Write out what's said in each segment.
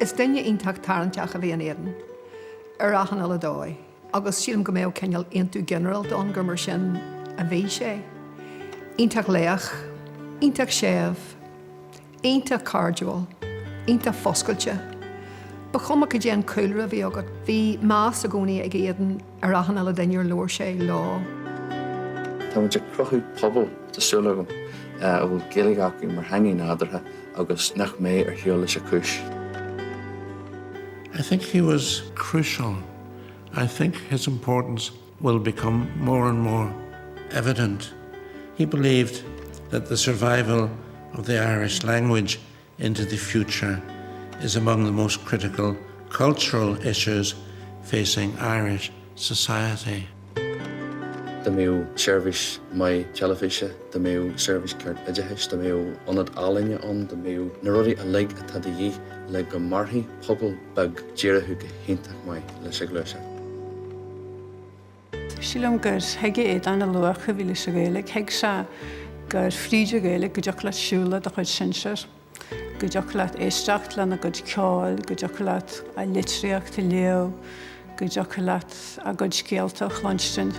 Is dinne ionteach tarantach a bhíon éan achan ala dói. Agus sílim go méo ceneal intu general don gur mar sin a bhí sé. Ionteach léach, ionteach séamh, ionteach cardúil, ionteach foscailte. Ba chuma go déan coolra bhí agad, bhí más a gcónaí ag éan achan ala dainnear leir sé lá. Tá muid crochú pobl tásúlagam a bhfuil Gaelic acu mar hangí nádartha agus nach mé ar sheol leis a cúis. I think he was crucial. I think his importance will become more and more evident. He believed that the survival of the Irish language into the future is among the most critical cultural issues facing Irish society. Da méo service mai televishe, da méo service card idealist, da méo onad álainne an, da méo na rudaí a lig atá da dhí le go marthaí pobl bag díreathú go hintach mai leis a gluise. Sílam gur heige éadán a luach a bhí leis a Gaelic, heig se gur fríide Gaelic go deoch leat siúla a chuid sinseir, go deoch leat éisteacht lena go ceáil, go deoch leat a litríocht a leo, go deoch leat a go Gaeltacht Lunchton.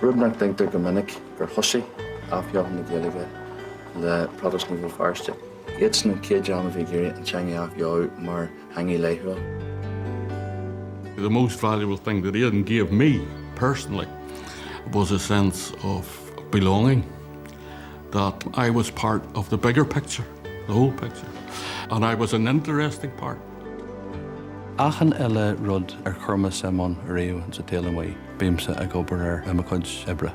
Rúbnach denktar go minic gur thosaí afhearn na Gaeilge le Pobal Feirste. Iad na céad an bhí géirí an teangaí afhearn mar hangí léithúil. The most valuable thing that Rian gave me personally was a sense of belonging, that I was part of the bigger picture, the whole picture, and I was an interesting part. Achan eile rud ar churma samán réú sa télan mhaí, bímsa a gobar ar chuid ebre.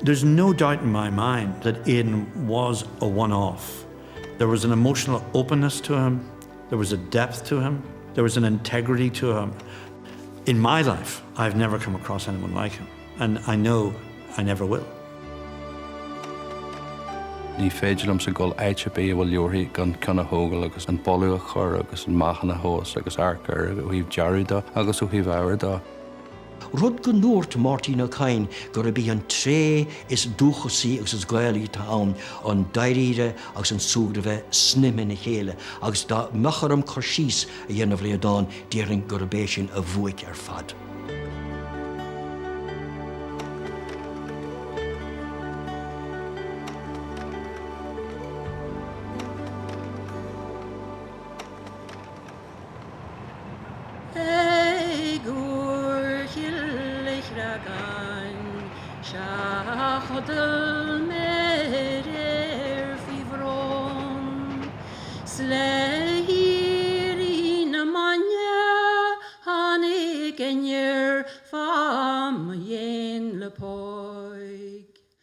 There's no doubt in my mind that Aodán was a one-off. There was an emotional openness to him, there was a depth to him, there was an integrity to him. In my life, I've never come across anyone like him, and I know I never will. Ní féidirlam sa gol aiche bé bhfuil leorthaí gan conna hógal agus an bolú a chur agus an machan a hós agus arcar a bhíh dearú dá agus ó bhíh bhar dá. Rud go nuairt Martin O'Kane gur a bhí an tré is dúchasí agus is Gaeltacht ann an dairíre agus an súgrabheith snimme na chéile agus dá mecharam chur síos a dhéanamh le Aodán déirinn gur a béis sin a bhuaic ar fad.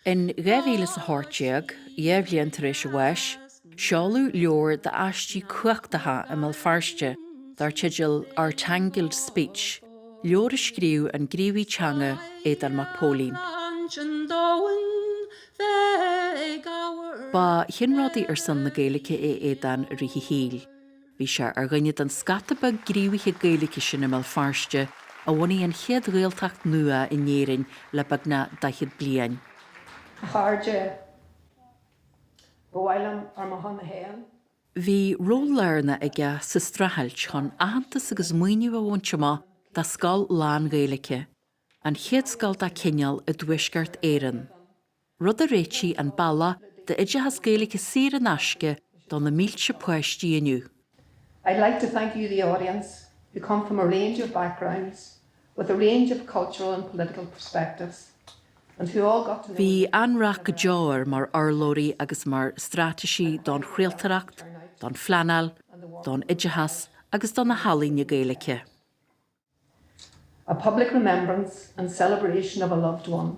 In 2018, Éabhlíonn tar éis weis, seolú leor de aistí cuachtatha i Pobal Feirste dar tideal Our Tangled Speech, leor a scríú an gríomhaí teanga Aodán Mac Póilin. Ba hinrádaí ar san na Gaeilge é Aodán rithí híl. Bhí sé ar gcoinne an scataba gríomhaithe Gaeilge sin i Pobal Feirste a bhainaí an chéad Gaeltacht nua in éireann le bagna 10 bliain. Harde bhailam ar mahan na héan. Bhí rólarna aige sa strahailt chun ahantas agus muoinú a bhaintseama da scal lán Gaeilge, an chéad scal da cineal a dúisgart éireann. Rud a réití an balla de ide has Gaeilge sír an asce don na mílte poisttí iniu. I'd like to thank you, the audience, who come from a range of backgrounds, with a range of cultural and political perspectives, and who all got to know... Bhí anrach go deir mar arlóirí agus mar strategy don Gaeltacht, don flanal, don idehas agus don na halaíne Gaeilge. A public remembrance and celebration of a loved one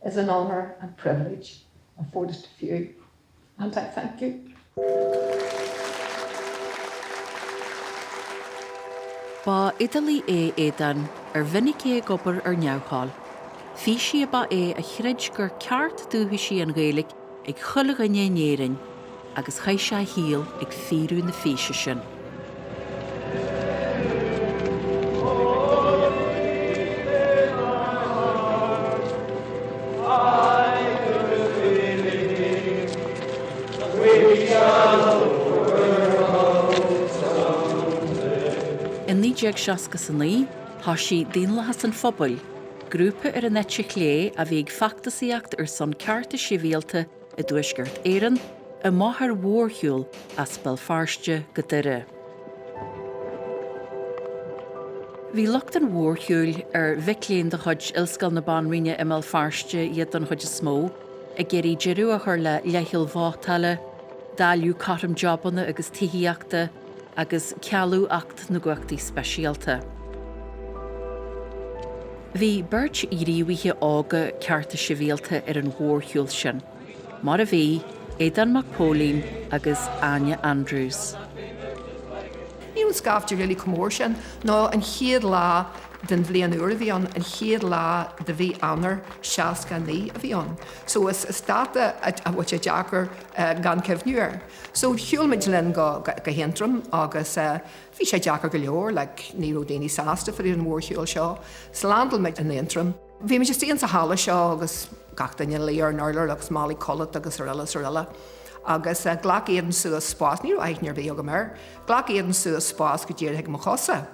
is an honour and privilege afforded to few, and I thank you. Ba Italy é Aodán ar vinnic é gobar ar neamháil. Fhí si ba é a chreid gur ceart dúthaí si an Gaeilge ag chuileadh in éireann agus chaith sé híal ag fíorú na físe sin. Cuideag seasca san lí, tá sí daonlathas an phobal, grúpa ar an netse clé a bhíag factasíocht ar son cearta sivíalta I dúisgurt éireann, a maithar mhórthiúil as Pobal Feirste go deireadh. Bhí lucht an mhórthiúil ar bhiclíonn de chuid ilscail na banríne I Pobal Feirste iad an chuid smó, a géirí deirú a chur le leithil bhátaile, dáliú catam jobanna agus tithaíochta, agus cealú acht na gcuachtaí speisialta. Bhí beirt iríomhaithe ága cearta sivíalta ar an mhórthiúil sin, mar a bhí Aodán Mac Póilin agus Anya Andrews. Ní an scafte really cumór sin, ná an chéad lá den bblion uair a bhí an chéad lá de bhí anar seasca ní a bhí an. So is státa a bhaid deachar gan cefhnúir. So thiúlmaid len go hentrum agus bhí sé deachar go leor, le ní ro daoine sásta farí an mhórthiúil seo, slándalmaid an intrum. Bhí me just íon sa hála seo agus gachtaine léar nálar agus málaí colat agus rilla. Agus ghlach éan suas spás, ní aithnear bhí aga mar, ghlach éan suas spás go dtíir heag mo chosa.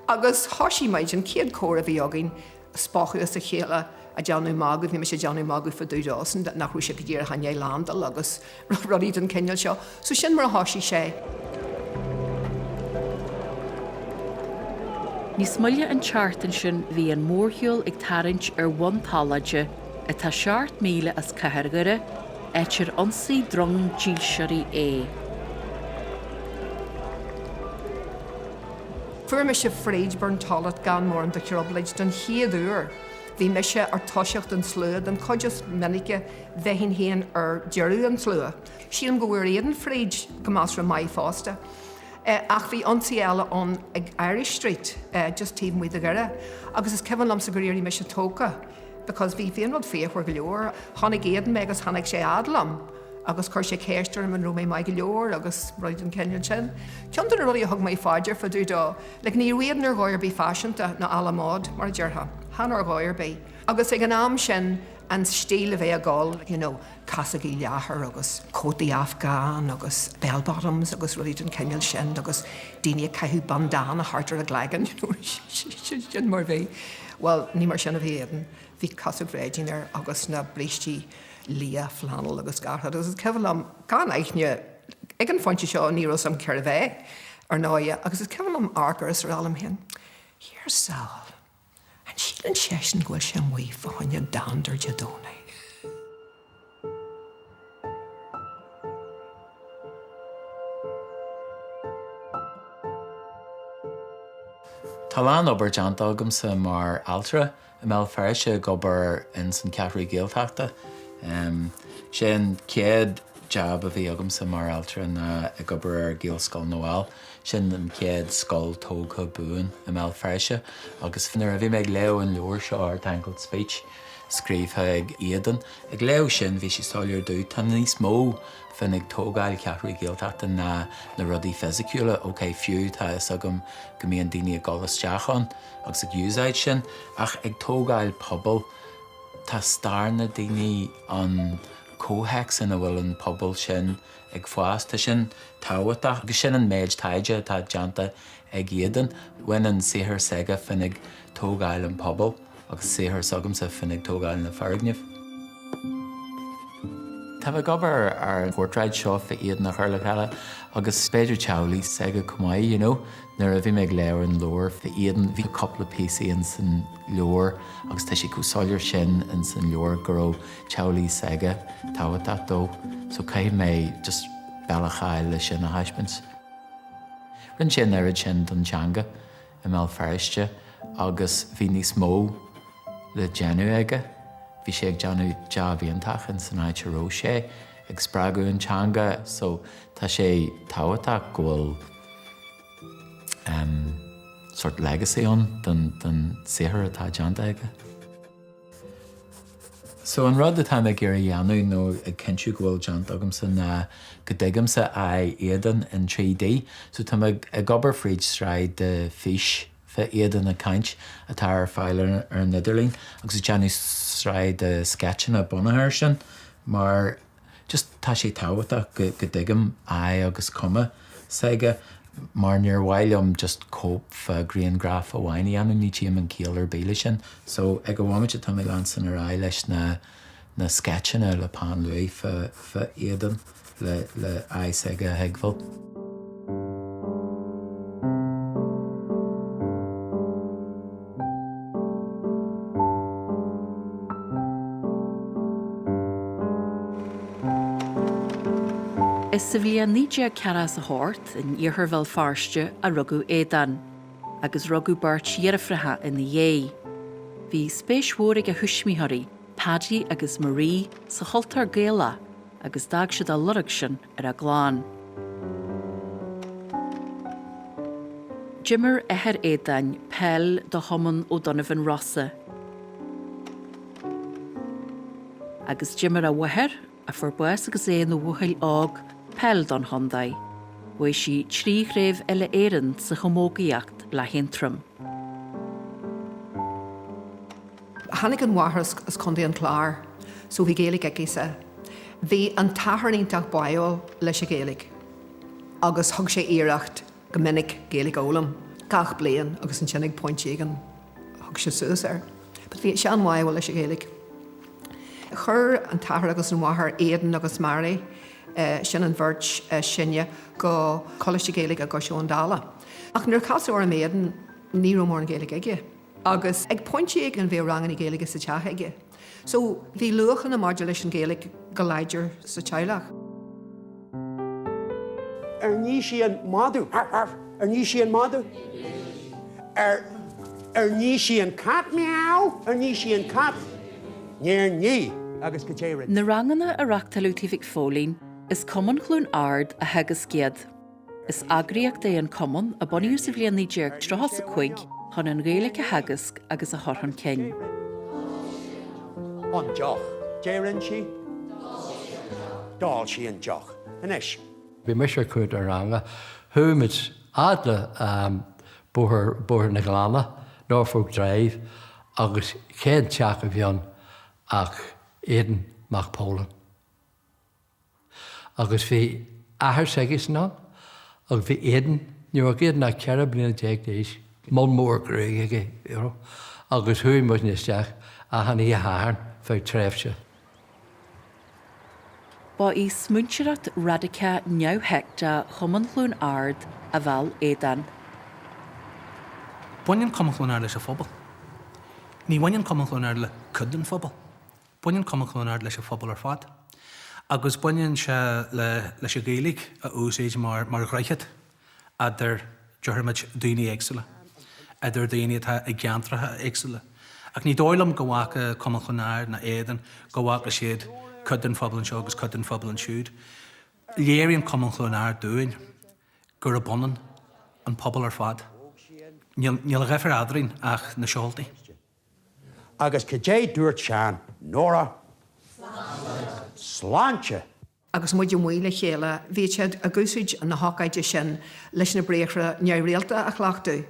Agus thosaí maid an céad córa bhí agin spáchu as a chéile a deanú mágu, bhí me sé deanú mágu fa dúdásan nachrú sé go dtíir hané landal agus rodí an ceneal seo. So sin mar a thosaí sé. Níos muile an chartan sin bhí an mórthiúil ag tarint ar bhain tálaide a tá 7,000 as cathirgare, éitir ionsaí drong díolseoirí é. Fuair me sé fréidburn talat gan mór an de ceoblaid don chéad uair. Bhí me sé ar toiseacht an slúad an coideas minice bheithin héan ar dearú an slúa. Sílam go bhfuir éan fréid go más ra mai fásta. Ach bhí ionsaí eile an ag Irish Street, just tíb muid a gare. Agus is cehann lam sa go réirí me sé tóca, because bhí féanrad féochhar go leor, tháinig éan me agus tháinig sé adlam, agus chuir sé céistir an rúmé mai go leor agus roiid an ceann sin. Ceantar ruí a thug mé fáidir fa dúdá, le ní riadan ar gáir bí fashionta na alamád mar deartha, han ar gáir bí. Agus ag an am sin an stíl a bheith a gáil, casagí leathar agus cótaí Afgán agus bell bottoms agus roiid an ceann sin agus daoine caithú bandana hartar a gleigan, sin mar bhí. Well, ní mar sin a bhí hí casag réidir agus na blistí lia flannel agus gartha. Agus cefal am gan aichne ag an fointe seo ní sam ceir a bheith ar náide, agus is cefal am archas ar alam hen. Here's Sal. And síl an sesin ghfuil sé muoi fáinne dandar de dóna. Talán obair deanta agam sa mar altra, I Pobal Feirste gobar in san ceathraí Gaeltachta. Sin céad job a bhí agam sa mar altra na I gobar ar Gaelscoil Noel. Sin an céad scoil tógtha buin I Pobal Feirste. Agus finnar a bhí meid leo an leor seo ar tangled speech scríomtha ag Aodán. Ag leo sin bhí sé stáilir dú tan níos mó finnig tógáil ceathraí Gaeltachta na rudaí fisiciúla, OK, fiú tá is agam go mbíonn daoine a golasteachán agus ag úsáid sin, ach ag tógáil pobl tá stair na daoine an cóheic in a bhfuil an pobl sin ag fásta sin táhaach, agus sin an méid taide tá deanta ag Aodán, when an saothar saga finnig tógáil an pobl agus saothar sagam sa finnig tógáil na fargneamh. Tá bh gobar ar portrays seo fa Aodán na chuirla heile agus beidir teamhlaí saga cumáid, nuair a bhí meid léir an leor fa Aodán, bhí coppla písaí in san leor agus tá sé cúsáilir sin in san leor go raibh teamhlaí saga táhaach dó, so caiith mé just bealacháil lei sin na haispins. Rinn sin airad sin don teanga I Pobal Feirste agus bhí níos mó le déanú aige. Bhí sé ag deanú deabhíontach in san áite ró sé ag sprágadh an teanga, so tá sé táhaach go bhfuil sort legacy on den saothar atá deanta aige. So an rud atá ag gur dheanú nó ag cinsiú go bhfuil deanta agam san go dtuigim sa Aodán in 3D, so tá ag gobar fríd sráid de fís fa Aodán na caint atá ar fáil ar Nidirlín, agus deanú sráid de sketchin a bunathir sin, mar just tá sé táhaach go dtuigim agus cuma saige Mar near William just cope for green graph a wine anu ni chim and keel or bailishin. So I go on with Tommy Lanson or Eilish na sketching le pan Louis for Aodán le I sega hegvil. Is sa bhliain níide cara sa hort in Pobal Feirste a rugadh Aodán, agus rugadh beirt dhearafratha in na dhé. Bhí spéismhóraigh a thuismíthirí, Paddy agus Marie sa chultar Gaela, agus dag siad a lurg sin ar a gláán. Jimmer ehar Aodán pell do thoman ó Donovan Rossa. Agus Jimmer a wahar a forbuas agus é na wuhail ág pell don Hondai, bhui si trí réibh eile éireann sa chomógaíocht le hintrum. Hannig an wahras as condi an clár, so bhí Gaelic agéisa. Bhí an taharnítach bail leis a Gaelic, agus thug sé iireacht go minic Gaelic ólam, gach blian agus an sinnig pointígan thug sé suas ar. But bhí sé an bail leis a Gaelic. Chur an tahar agus an wahar Aodán agus Mary, sin an bhirt sinne go Coláiste Gaelic a go seón dála. Ach nuair casú ar an Aodán ní mór an Gaelic aige. Agus ag pointíag an bhí rangan i Gaelic sa teach aige. So bhí luchan na marde leis an Gaelic go leidir sa teilech. Ní síon madú, ní síon madú. Ní síon cat meow, ní síon cat. Ní agus go téireann. Na ranganna a reachtalútífik Póilin is common clún ard a hegus giad. Is agriacht é an common a buniú sa bhliain níideag trahas a chuig chun an Gaelic a hegus agus a thorthan cin. An joch, téireann si? Dál si an joch. Inis. Bhí meisir chuid ar ranga, thuúmid adla búthar na glána, Norfolk Drive, agus chéad teach a bhíon ach Aodán Mac Póilin. Agus bhí ahar segis ná, agus bhí Aodán, ní bhag Aodán ach ceara bliana déag déis, món mór grúig aige, agus thuúim muid nisteach a haní a háarn fá tréfse. Ba í smúnserat radica neau hecta chuman clún ard a bhal Aodán. Buinn cumchlún ar leis a phobal. Ní bhainn cumchlún ar le cudan phobal. Buinn cumchlún ar leis a phobal ar fad. Agus buinn se leis a Gaelic a úsáid mar ghreichad idir dearmid daoine éagsúla, idir daoine atá ag geantratha éagsúla. Ach ní dóilm go bhhacha cumchlún ar na Aodán go bhhacha siad cudan phobal an seo agus cudan phobal an siúd. Léiríonn cumchlún ar dúin gur a bunan an pobal ar fad. Níl ghefar adrin ach na seoltaí. Agus go dé dúirt seán, Nóra. Sláinte. Agus muid muile chéile, bhí siad a gúsaid na hócaide sin leis na bréachra neamhréalta a chhlaachú.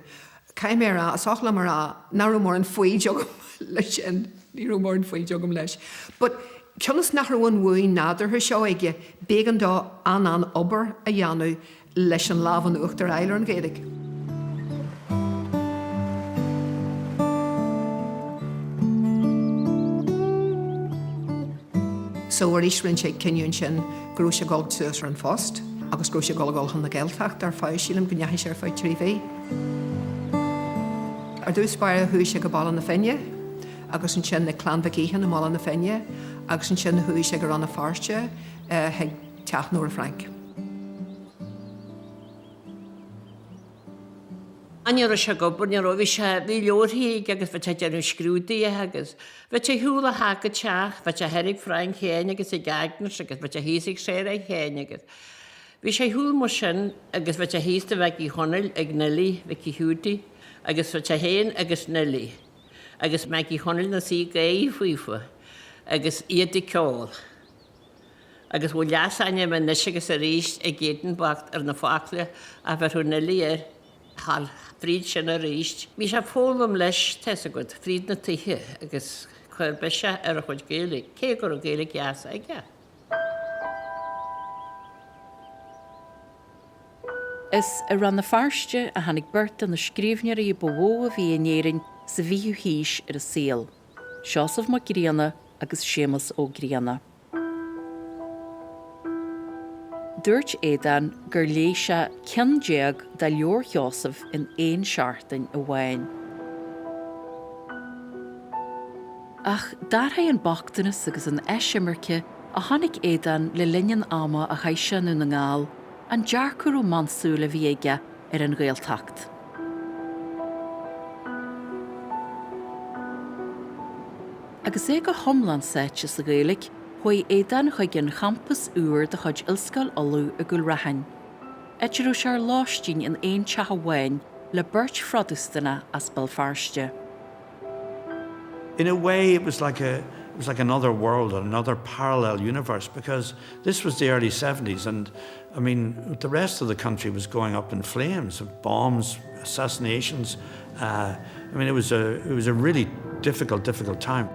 Caiimera a sochla mar a narú mór an faoi jogam leis sin, nírú mór an faoi jogam leis. But ceannas nach raibhain mhuain nádar thu seo aige bégan dá an obair a dheanú leis an lábhan uachtar eile an Gaelic. So ar isrin sé cinún sin grú sé gol tuas ar an fóst, agus grú sé gol chun na Gaeltacht ar fáil sílam go neithí sé ar fáil tríomhé. Ar dús spáir thuí sé go ball na fenne, agus an sin na clanbacíhan na mála na fenne, agus an sin na thuí sé go ran na Feirste heag teach nóra Frank. Anir se gobr ní roihi se bhí leorthaí agus bheit te an scrúdaí agus. Bheit sé thuúla hacha teach, bheit sé herig Frank chéine agus i gagnas agus bheit sé híigh sé a chéine agus. Bhí sé thuúil mar sin agus bheit sé híasta bheith í honnail ag nilí bheith í thuútaí, agus bheit sé héin agus nilí. Agus meid í honnail na sí gaí fuifa, agus iad i ceol. Agus bhfuil leas aine me nis agus a ríist ag géan bacht ar na fácla a bheit thu nilí ar hal fríd sin a ríist. Bhí sé fólam leis teasa go fríd na tithe agus chuir beise ar a chuid Gaelic. Cé gur an Gaelic geas aige. Is a ran na Feirste a hanig burt an na scríbnear I bhó a bhí inéirin sa bhíú híis ar a síl. Seasamh má Rianna agus Séamas ó Rianna. Dúirt Aodán gur léise ceandeag dá leor cheasamh in éon seartain a bhhain. Ach dar ha an bachtanas agus an eisimirce a tháinig Aodán le linnean ama a chaise nó na ngáil an dearcur ó mansúla bhí aige ar an Gaeltacht. Agus é go thomlan sáite sa Gaelic, chuoi Aodán chuig an champas uair de chuid ilscail olú a gúil rathhain. Eitirú sé láistín in éon teach bhhain le beirt frodústanna as Pobal Feirste. In a way, it was like another world, another parallel universe, because this was the early 70s, and I mean, the rest of the country was going up in flames of bombs, assassinations. I mean, it was a really difficult time.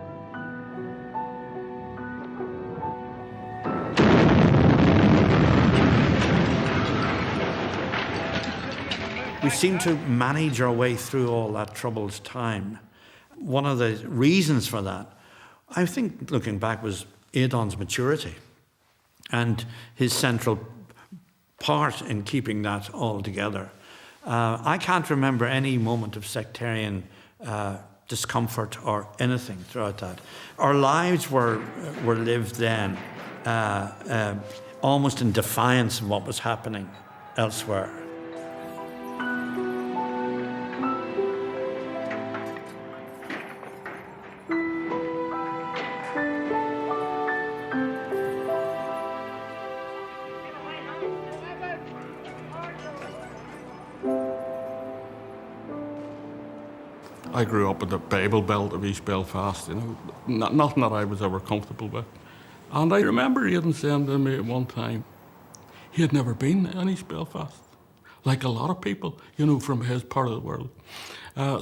We seemed to manage our way through all that troubled time. One of the reasons for that, I think, looking back, was Aodán's maturity and his central part in keeping that all together. I can't remember any moment of sectarian discomfort or anything throughout that. Our lives were lived then almost in defiance of what was happening elsewhere. I grew up in the Bible Belt of East Belfast, you know, nothing that I was ever comfortable with. And I remember Rian saying to me at one time, he had never been in East Belfast, like a lot of people, you know, from his part of the world.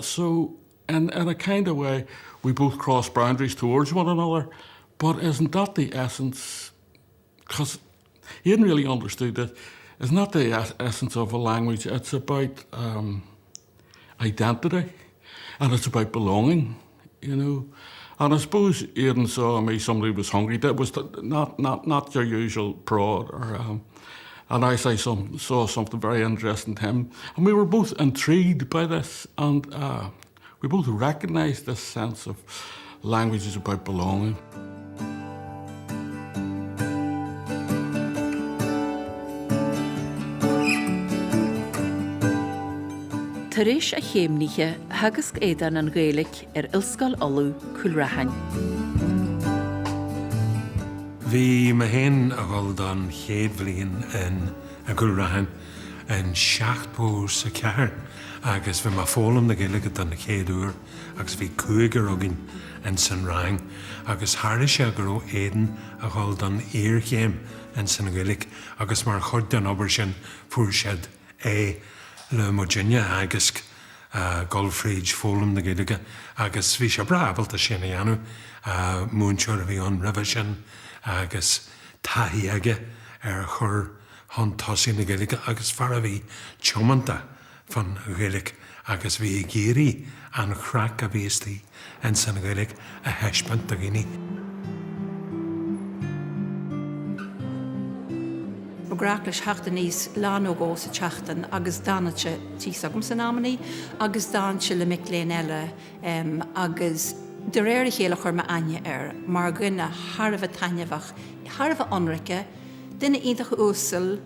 So in a kind of way, we both crossed boundaries towards one another, but isn't that the essence? Because he hadn't really understood it. Isn't that the essence of a language? It's about identity. And it's about belonging, you know. And I suppose Aidan saw me, somebody was hungry. That was not your usual prod. And I saw something very interesting to him. And we were both intrigued by this. And we both recognised this sense of language is about belonging. Taréis a chéimníthe hagus Aodán an Gaelic ilscail olú cúil rathhain. Bhí me hen a gáil don chéad bhliain in a cúil rathhain in 7 sa ceathair, agus bhí me fólam na Gaeilge don na chéad uair, agus bhí 5 agin in san rang, agus thar sé gur ó Aodán a gáil don éarchéim in san Gaelic, agus mar chud den obair sin fuair siad le Virginia agus Golfridge fólam na Gaeilge, agus bhí sé brabalta sin a dhéanamh, múinteoir a bhí an ribh sin, agus taithí aige chur hon tosaí na Gaeilge, agus far a bhí tiomanta fan Gaelic, agus bhí géirí an chrac a bhíostí in san Gaelic a heispant a gine. Graach leis heachta níos lán ó gCos a teachtain agus dánaite tí agam san amnaí, agus dánaite le micléon eile, agus de réir chéile chuir me aine mar gine Tharbh tainneamhach, Tharbh anracha, duine ionach úsal,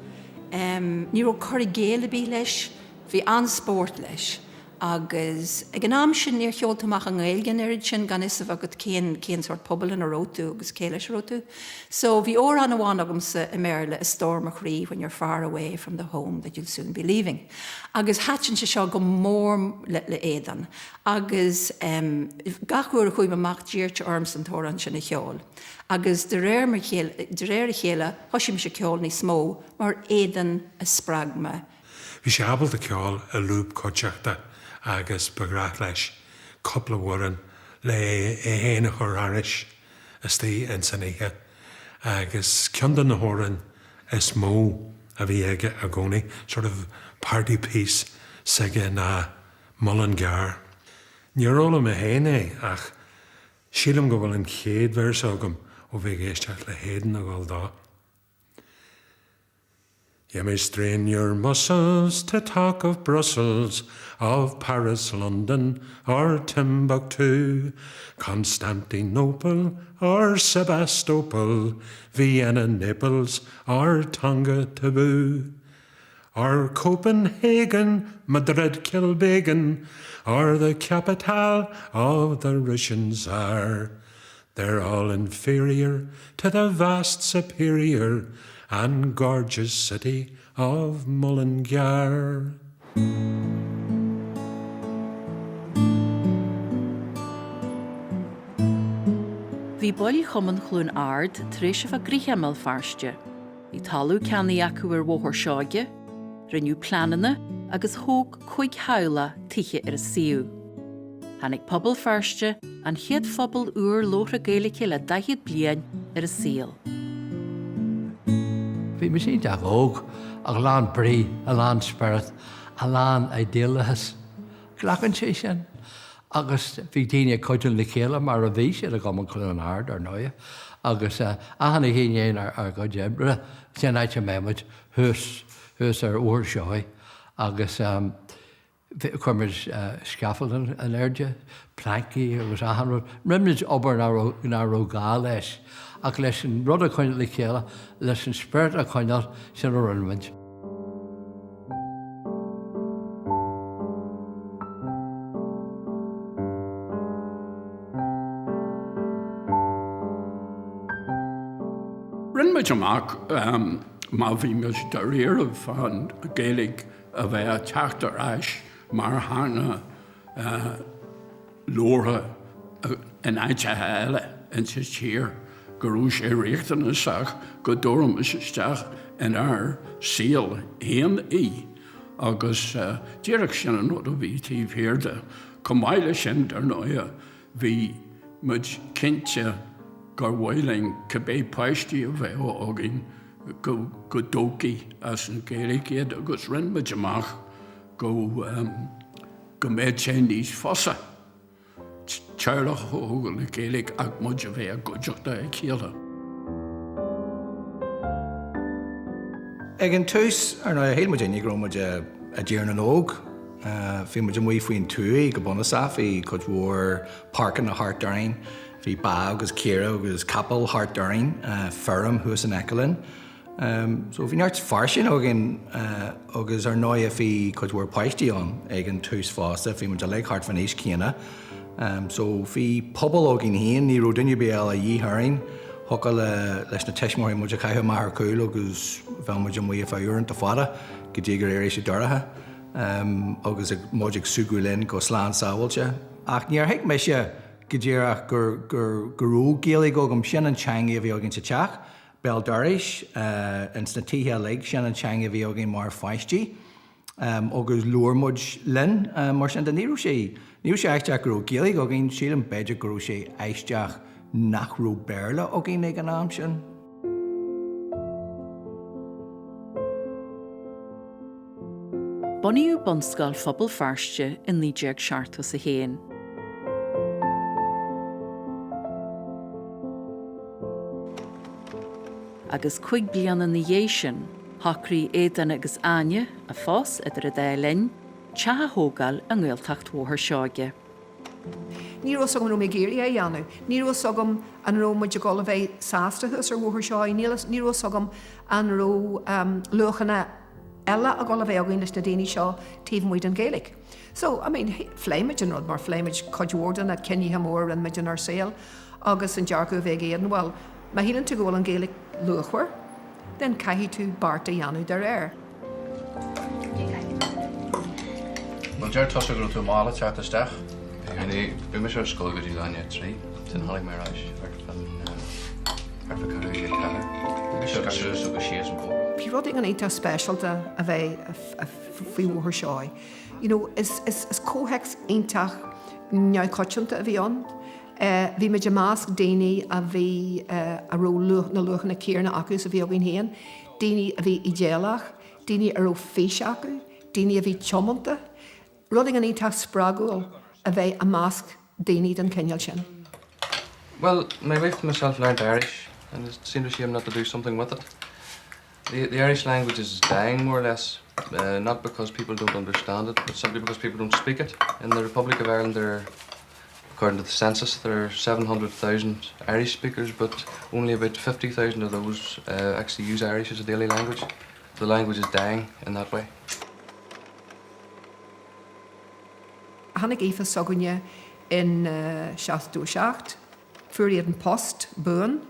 ní ró chuir géala bí leis, bhí anspórt leis, agus ag an am sin níor cheoltamach an Gaelgan sin gan is agad céan sort pobal in a rótú agus céiles rótú. So bhí ór an bháin agamsa i méile a storm a chrí when you're far away from the home that you'll soon be leaving. Agus hatin se seo go mór le Aodán. Agus gachúir a chuig amach díirte orms an tóran sin na cheol. Agus de réir a chéile thoisiim se ceol ní smó mar Aodán a spragma. Bhí sé abal a ceol a lúb coteachta agus begraach leis couple of warin le héana chur airis istí in san ihe, agus ceandan na hóran is mó a bhí aige a gcónaí, sort of party piece sige na Mullingar. Níoróla me héine ach sílam go bhfuil an chéad vers agam ó bhí géisteach le héan a gáil dá. You may strain your muscles to talk of Brussels, of Paris, London, or Timbuktu, Constantinople, or Sebastopol, Vienna, Naples, or Tonga, Taboo, or Copenhagen, Madrid, Kilbeggan, or the capital of the Russian Tsar. They're all inferior to the vast superior and gorgeous city of Mullingar. Bhí boil chuman chlún ard tréis a grithemel Feirste. Bhí talú ceannaí acu ar bhóthar seáige, riniu planana agus thóg chuig haula tiche ar a siú. Hannig Pobal Feirste an chiad phobal uair lóthra Gaelic le 10 bliain ar a síl. Bhí me sin deach óg ag lán brí, a lán spirit, a lán idealist. Glachan sé sin. Agus bhí daoine coitil le chéile mar a bhí sé a gaman clún ard ar nóia. Agus ahanana híine ar go debre, sin áite méid hús ar uair seoí. Agus chuimid scaffold an airde, planki agus ahanrod. Rimnid obair na rógá leis. Ach leis an rud a coinil le chéile, leis an spirit a coinil sin a rinmid. Rinmid amach má bhí mis de réamh an Gaelic a bheith a teachtar eis mar hána lóra in áite eile in sa tír. Gurú sé riachtanach go dóm is isteach in ar síl éon í. Agus díreach sin an rud a bhí tíomhhéirde. Comáile sin ar nóia bhí muid cinnte gur bhfuiling cabbé páistí a bheith ágin go dócaí as an Gaelic iad agus rinmid amach go méid sé níos fosa. Teirlach óga le Gaelic ag muid a bheith a goideachta ag chéile. Ag an tús ar na héil muid éine gróid a ddíarn an óg. Bhí muid mí faoin túí go bonasá hí chud mhór parcan na Hartdarin, hí ba agus céire agus capal Hartdarin, ferm thuas an Echelin. So bhí neart farsin agus ar nóia bhí chud mhór páistí an ag an tús fásta, bhí muid a le hart fan éis céine. So bhí pobal ógin híon ní rodinne béal a dhíthrain, hocail leis na teismóirí muid a caithe maithar cúil agus bheith muid mí a bheith a fada go dtí gur éis darathe, agus muid ag súgúlinn go sláán sábhailte. Ach níor heic me se go ddíach gurú Gaelic ógam sin an teanga a bhí óginn sa teach, bell daris in sna títhe le sin an teanga a bhí óginn mar feistí, agus luairmuid linn mar sin den níú sé. Níú sé eisteach gurú Gaelic óginn síl an beidir gurú sé eisteach nachrú béla óginn ag an am sin. Bonniú bonscail Pobal Feirste in lídeag seartas a héin. Agus 5 bliana na dhé sin, thacraí Aodán agus Aine a fós idir a délinn, teatha thógáil an Gaeltacht mhóthar seáige. Ní osogam nó mé géirí é dheanú. Ní osogam an ró muid a gála bheith sástrathas ar mhóthar seáí, ní osogam an ró luchanna eile a gála bheith agin leis na daoine seo taobh muid an Gaelic. So, I mean, fléimid an rud mar fléimid codúordan a cinníthe mór an muid an ar saoil agus an dearcú bheith éan, well, má hílann tú ggóil an Gaelic luachhar, den caithí tú barta dheanú dar air. Well, dear tosa go tú mála teart isteach. Bhí me ar scóil go dtí láine trí, san tháinig mar ráis ar fa carú ag cehar. Bhí se agus síos an bó. Bhí rud an éta specialta a bheith faoi mhóthar seáid. You know, is cóhex éintach neamhcoitianta a bhí an. Bhí me de másc daoine a bhí a ró na luchanna céarna acu a bhí agin héan, daoine a bhí idealach, daoine a ró féis acu, daine a bhí chomanta, rudding an ítach spragúil a bheith a másc daine den ceneal sin. Well, my wife and myself learned Irish, and it seemed a shame not to do something with it. The Irish language is dying, more or less, not because people don't understand it, but simply because people don't speak it. In the Republic of Ireland, according to the census, there are 700,000 Irish speakers, but only about 50,000 of those actually use Irish as a daily language. The language is dying in that way. Hannig éfa sogunne in Seacht fuair an post buan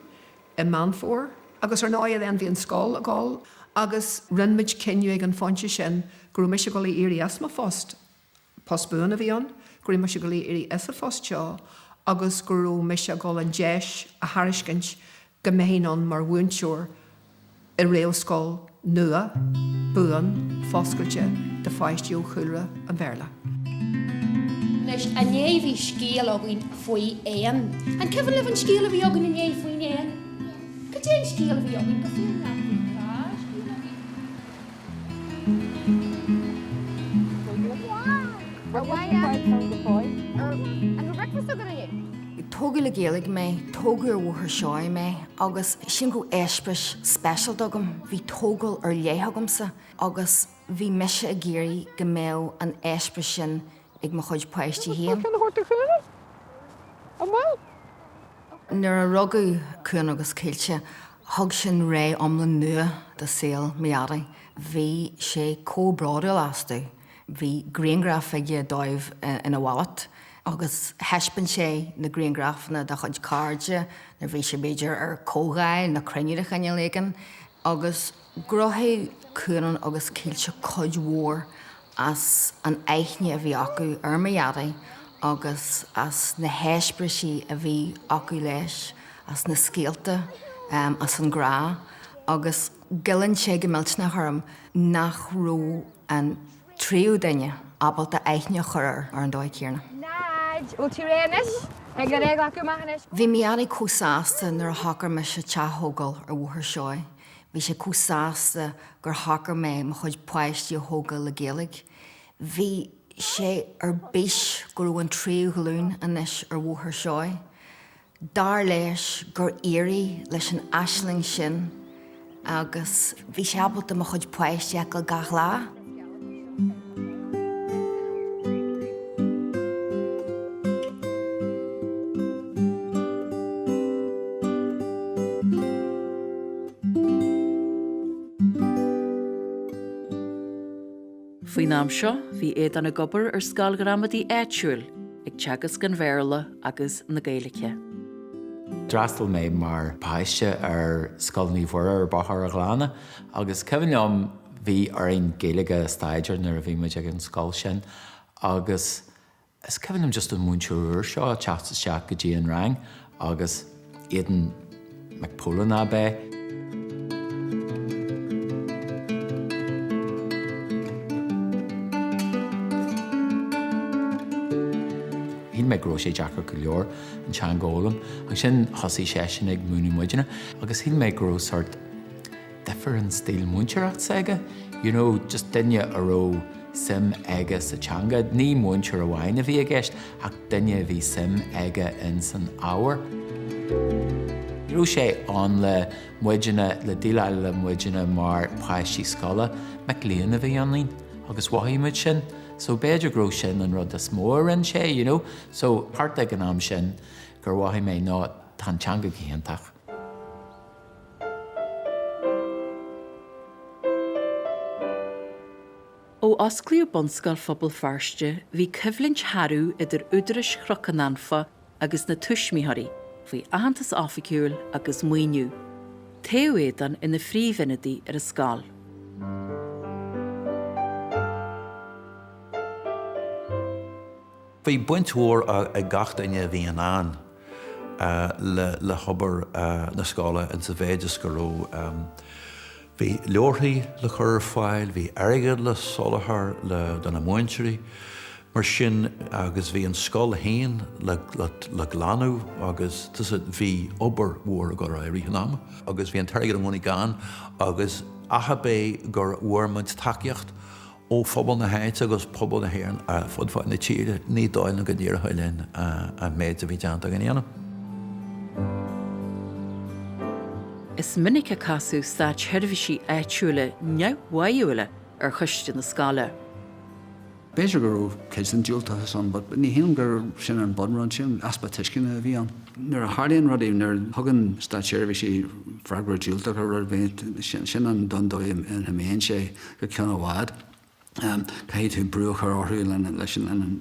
I Manfór, agus náiad an bhí an scáil a gáil, agus rinmid cinniu ag an fonte sin grú me se go éirí asma fost. Post buan a bhí an, grú me se go éirí esa fost seo, agus grú me se go an deis a hariscint go méhéan mar bhuinseúr I réo scáil nua, buan, foscailte de feistíú chuilre an bhéla. Leis a néh bhí scéal agan faoi éan. An ceann le an scéal a bhí agan a néh faoin éan? Go dté scéal a bhí agan go fiú na Tógu le Gaelic mé, tógu bhuair seoir mé, agus sin go éispris special dogam, bhí tógal léthagamsa, agus bhí meise a géirí go méo an éispris sin ag mo chuid páistí héan. Nuair a rugadh cúin agus céilte, thug sin ré omlan nua de saoil meara. Bhí sé cóbráda lasú. Bhí graingraf ige dóibh ina wallet, agus heispan sé na graingrafna de chuid cardide, na bhí sé beidir ar cógáil na cruinniú a chaine légan, agus grothaí cúnan agus céilte chuid mhór as an éithne a bhí acu ar meara, agus as na héisbrisí a bhí acu leis, as na scéalta, as an grá, agus gillann sé go mailt na thorm nach ró an tríú daine abal de éithne chuir ar an dóid chéarna. Bhí meara cúsáasta nar thachar me se teógal ar bhuair seoir. Bhí sé cúsáasta gur thachar mé mo chuid páistí thógal le Gaelic. Bhí sé ar bís gur an tríú glún anis ar bhuair seoir. Dar leis gur éirí leis an aisling sin, agus bhí sé abalta mo chuid páistí go gach lá. Faoin am seo, bhí éad an gobar ar scáilgramadí éitiúil ag teagas gan bhéarla agus na Gaeilge. Drastal mé mar páiste ar scoilní mhuir ar bathar a glána, agus cehann bhí ar ein Gaeilge staidir nar a bhí muid ag an scáil sin, agus is cehann just an múntúir seo teachta seach go dtí an rang, agus Aodán Mac Póilin a bé. Hín me gró sé Jackar go leor an teangólam, agus sin thosaí sé sin ag múna muideanna, agus hín me gró sort different stíl múnteach saige, just duine aró sim aige sa teanga, ní múntear a bhhain a bhí a gceist, ach duine bhí sim aige in san ábhar. Rú sé an le muideanna, le díleile le muideanna mar páistí scola, me líon a bhí anlín, agus waithimid sin, so beidir gró sin an rud is mór an sé, so part ag an am sin gur waithim mé ná tan teanga chéantach. Ó osclaí bonscail Pobal Feirste, bhí cyflint harú idir údrais chrocananfa agus na tuismíthirí, faoi ahantas áficiúil agus muoinniú. Taobh Aodán ina phríomhinidí ar a scáil. Bhí buint mhór a gach daine bhí an an le hobar na scála in sa bhéidir go ró. Bhí leorthaí le chur fáil, bhí airgad le solathar le donna muintirí, mar sin agus bhí an scáil hain le glanú, agus bhí obair mhór go ra ríhanama, agus bhí an targad an muna gan, agus acha bé gur bhuairmuid takeíocht ó phobal na heit agus pobal na héan a fud fáin na tíre ní dáil na go dtíar hailinn a méid a bhí deanta gan éanam. Is minic a casú sta teirbhísí éitiúla neamhhaúile ar chuiste na scála. Béidir gur céid an diúlta san, but ní híon gur sin an bodran sin aspa tuiscin a bhí an. Nuair a hádaíon rudí nuair thugann sta teirbhísí freagra diúlta gur rud sin an dondói in méon sé go ceann bhád. Caid tú brúch ar áthú leis an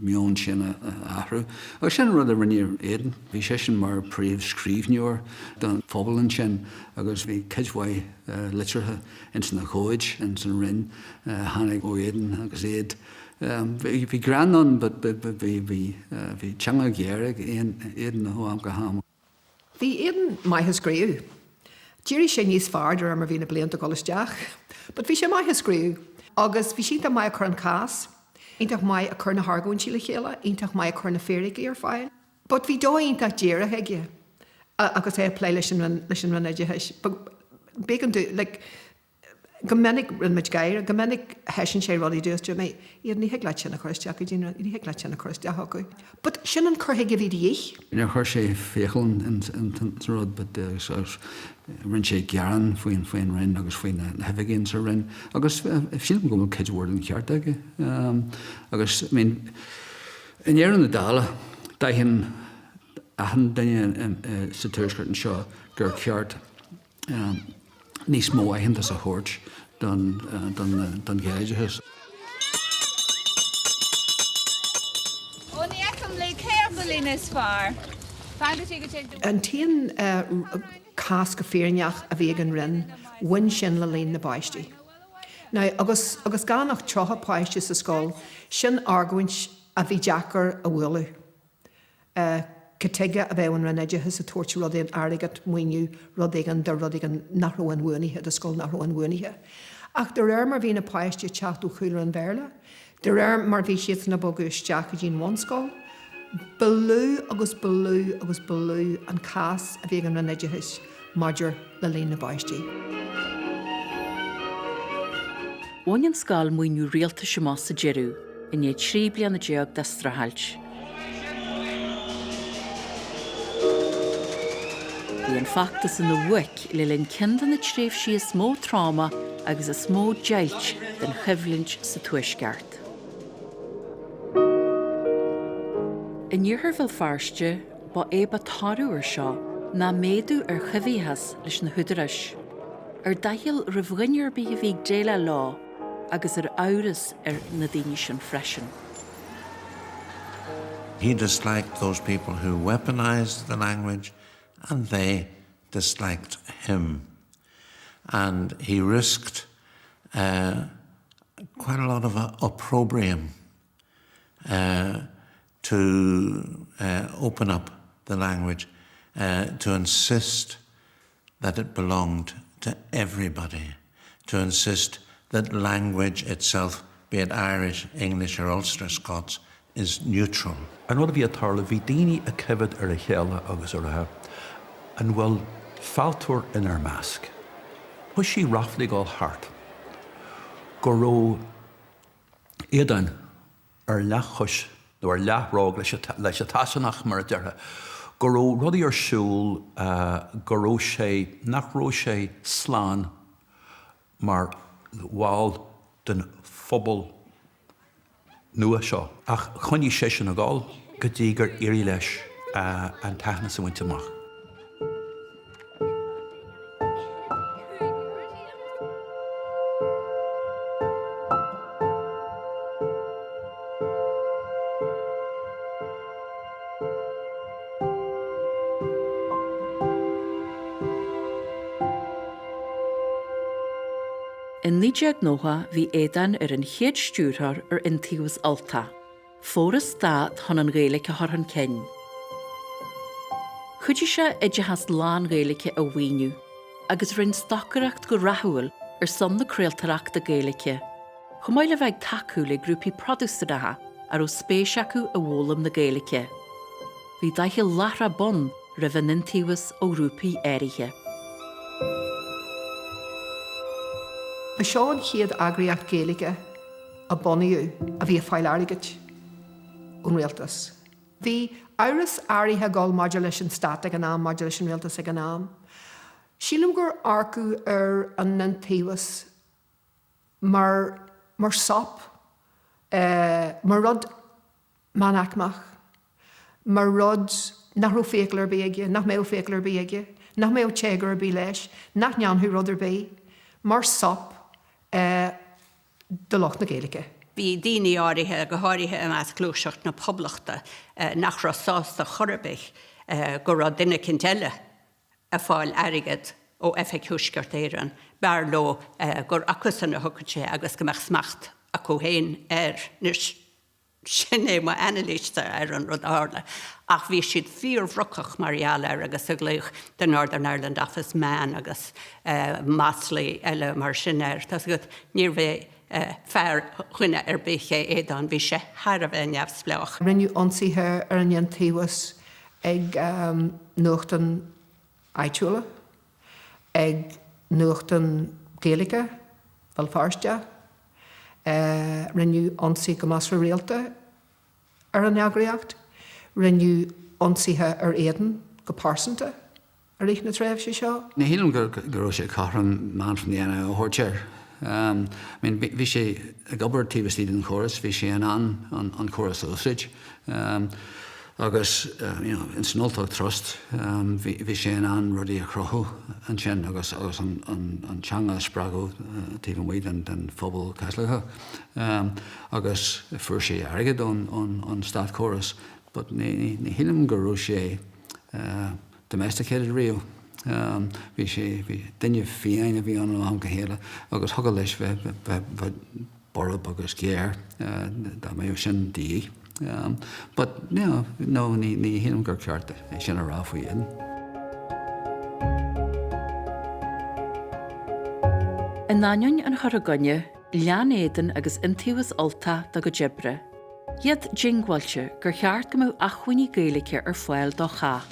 mion sin ahrú. Agus sin rud a rinnear éan, bhí sé sin mar príomh scríbhneoir don phobalin sin, agus bhí cidhhaid litirthe in san na chóid, in san rinn, hánig ó éan agus éad. Bhí gran an, but bhí teanga géirigh éan na hóam go ham. Bhí éan maithe scríú. Díri sé níos fardar mar bhí na blianta golisteach, but bhí sé maithe scríú. Agus bhí siad mai a chur an cás, ítach mai a chur na hargún sí le chéile, ítach mai a chur na féricí ar fáil. But bhí dó ítach déire heige, agus é plé leis an runneide heis. Bégan tú, gomennig rinmid gair, gomennig heisin sé rodí dús dú mé, iad ní heaglaid sin na chuisteach, ní heaglaid sin na chuisteach acu. But sin an chur heige bhí díich? Ní chur sé féchlan in rud, but rinn sé gearan faoin rinn agus faoin hefigén sa rinn. Agus sílim gomil cidhward an ceart aige. Agus, in éan na dála, daithín ahan daine sa tuairsgurt an seo gur ceart níos mó aitheanta sa chóirt don Gaeltacht. Ó ní ecam le céirbalín is far. An tíon cás go féarneach a bhí an rinn, win sin le líon na baistí. Now, agus gánach trotha páiste sa scóil, sin arghaint a bhí deachar a bhfuilú. Cateige a bheith an runneide his a tuairt rudaí an airgad muoinú rudaígan de rudaígan nachróin bhuainithe, de scóil nachróin bhuainithe. Ach de réir mar bhí na páiste teachú chuúla an bhéirle, de réir mar bhí siad na bogus teach a dín bhain scóil, Balú agus an cás a bhí an runneide his maidir le líon na baistí. Bhain an scáil muoinú rialta semá sa jeirú, in é trí bliana deag de strahailt. Bhí an factas in na bhuic le linn cindan na tréimh sí a smó tráma agus a smó deilt den chibhlint sa tuaisceart. In Pobal Feirste ba éba tarú ar seo na méadú ar chibhíthas leis na huidiris, ar daithil ribhghiniar bí bhí déile lá agus ar áras ar na daoine sin freisin. He disliked those people who weaponized the language, and they disliked him. And he risked quite a lot of opprobrium to open up the language, to insist that it belonged to everybody, to insist that language itself, be it Irish, English or Ulster Scots, is neutral. An rud a bhí a tarla, bhí daoine a cibhid ar a chéile agus ar a an bhfuil faltúir in ar measc. Thus sí raflaigh gáil thart. Go raibh éideann ar leachchus nó ar leathrág leis a taiseanach mar a deartha. Go raibh rudaí ar siúl go raibh sé nach raibh sé sláán mar bháil den phobal nua seo. Ach chuinní sé sin a gáil go dtí gur éirí leis an taithne sa bhainte amach. In 1990 bhí Aodán ar an chéad stúrthar ar intíos Ultach, fóras stát chun an Gaelic a thorthan cinn. Chuidir sé idithas lán Gaelic a bhaoinú, agus rinn stocaracht go rathúil ar son na craoltarach de Gaelic. Chumáil le bheith taú le grúpi produstadatha ar ó spéis acu a bhólam na Gaelic. Bhí daithil lethra bon ra bheith intíos ó grúpi éirithe. Ba seo an chéad agriacht Gaelige a boniu a bhí a fáil airgid ón réaltas. Bhí áras áirithe gáil modulation stat ag an am, modulation réaltas ag an am. Sílim gur arcú an nantíwas mar sop, mar rud manachmach, mar rud nach rú féclar bíige, nach méo féclar bíige, nach méo tségar bí leis, nach neanú rudidir bí, mar sop de loch na Gaeliche. Bhí daoine áirithe go háirithe am as clúiseacht na poblachta nach rasásta chorbeich go ra duine cinteile a fáil airigid ó effeithúsgart éireann, bear lo gur acusan na thucaid sé agus go meach smacht a cóhéin nus sin é má analísta an rud ála. Ach bhí siad fíorhrucach marial agus a gluich den Northern Ireland Office Man agus Masley eile mar sin Tás go níor bheith fear chuine bíché édan bhí sé thar a bheith neamhsplech. Rinneú ionsaithe an antíwas ag nuachtan áitiúla, ag nuachtan Gaelica, Pobal Feirste, rinneú ionsaí go más réalta an neagraíocht, rinneú ionsaithe éidean go pásanta rích na tréimh sé seo. Na hílim gur sé carran man fan dhéana ó thuirtear. Bhí sé ag obair tíbhtíad an choras, bhí sé an choras ósaid. Agus in san Ultach Trust, bhí sé an rudí a crothú an sin agus an teanga sprágó tíbh muid den phobal Caisleatha. Agus fuair sé airgid an Stát Choras, but ní hílim gur raibh sé domesticated riú. Bhí sé duine fiáin a bhí an am go chéile, agus thugad leis bheith borb agus géir dá mé sin díí. But no, ní hílim gur cearta é sin a rá faoi dhéan. In náin an Thoragainne, lean éidean agus intíwas alta da go dibre. Iad jingwailte gur cheart go mó achhuiní Gaeliche ar foiil do cha.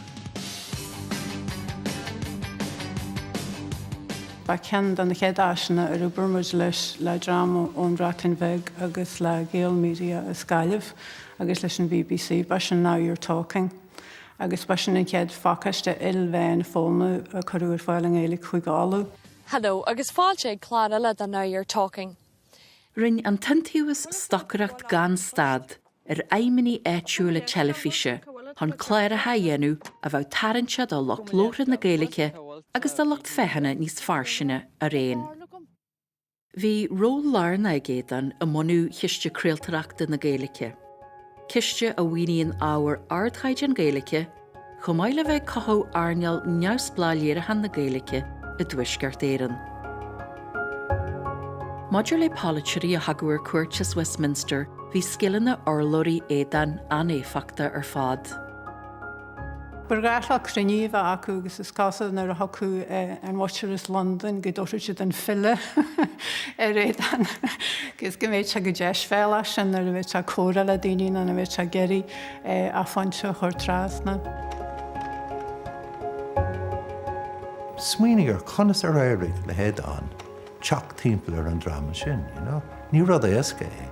Ba cean don na chéad aisina ar ubermuid leis le drama ón Ratain Bheig agus le Gael Media a Scailibh agus leis an BBC, ba sin Now You're Talking. Agus ba sin an chéad facaiste ilbhéin fólna a chuúir fáil an Gaelic chuig gáú. Hello, agus fáil sé clár eile den Now You're Talking. Rin an tintíwas stocracht gan stad ar aiminí éitiúla telefíse, hon cléir a haéanú a bheith tarintse do locht lóra na Gaeliche agus do locht fehanna níos farsine a réin. Bhí ról lárna ag éidan a monú chiiste crealtarachta na Gaeliche. Ciiste a bhíonn ábhar ardchaid an Gaeliche, chomáile bheith cathó airneal neamhspláiliaire na Gaeliche i dtuisceart éireann. Maidir le politeí a thagúir cuairteas Westminster, bhí scillanna orlóirí éidan anéfachta ar fad. Burgáach cruníomh acu agus is cásan ar a hacu an Watchers London go dóir siad an fille éidan. Gus go méid se go deis féile sin ar bhéid se córa le daoine a bhéid se geirí a fáinte chuir trasna. Smuoinnig ar conas ar éirigh le héad an, teach timpeall ar an drama sin, ní rud é éasca é.